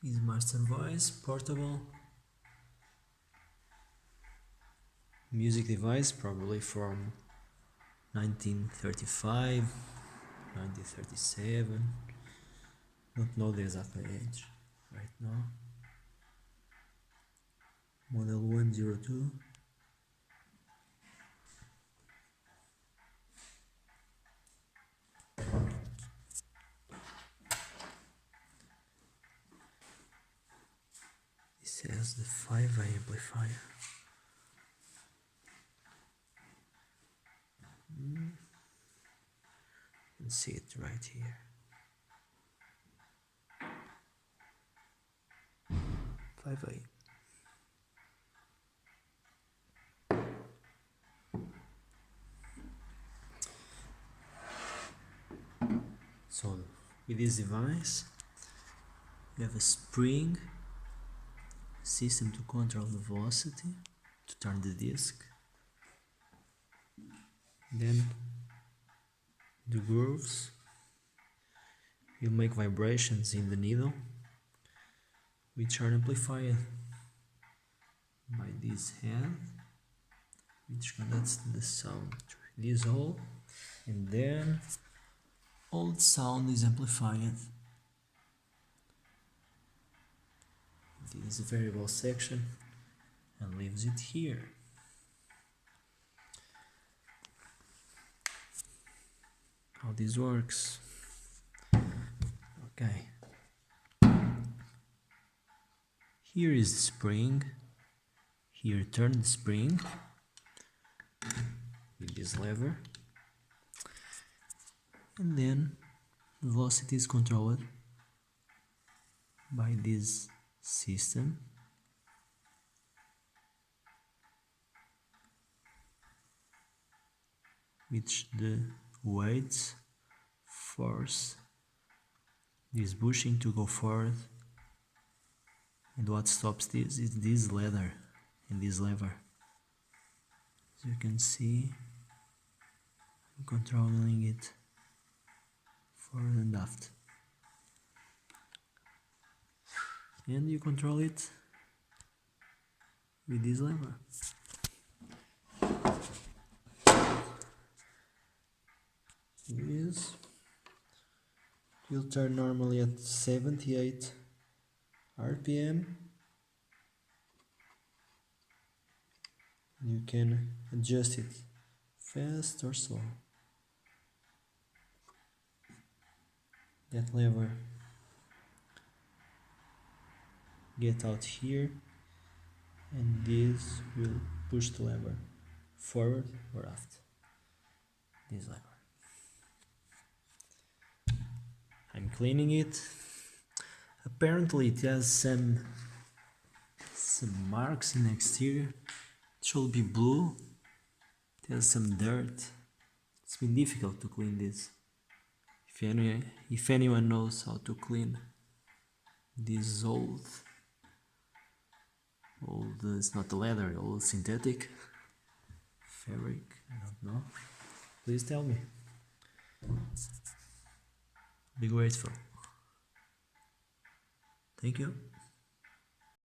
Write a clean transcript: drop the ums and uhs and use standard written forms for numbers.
is master voice, portable music device, probably from 1935, 1937. Don't know the exact age right now. Model 102. This has the 5-way amplifier. You can see it right here. 5-way. So with this device, you have a spring system to control the velocity, to turn the disc. Then the grooves will make vibrations in the needle, which are amplified by this head, which conducts the sound through this hole, and then all the sound is amplified. This is a variable section and leaves it here. How this works? Okay. Here is the spring. Here turn the spring with this lever, and then the velocity is controlled by this system, which the weights force this bushing to go forward, and what stops this is this lever and this lever. As you can see, I'm controlling it forward and aft, and you control it with this lever. Yes, it will turn normally at 78 RPM. You can adjust it fast or slow. That lever get out here, and this will push the lever forward or aft. This lever. I'm cleaning it. Apparently it has some marks in the exterior. It should be blue. It has some dirt. It's been difficult to clean this. If anyone knows how to clean this old, it's not leather, old synthetic fabric, I don't know, please tell me. Be grateful. Thank you.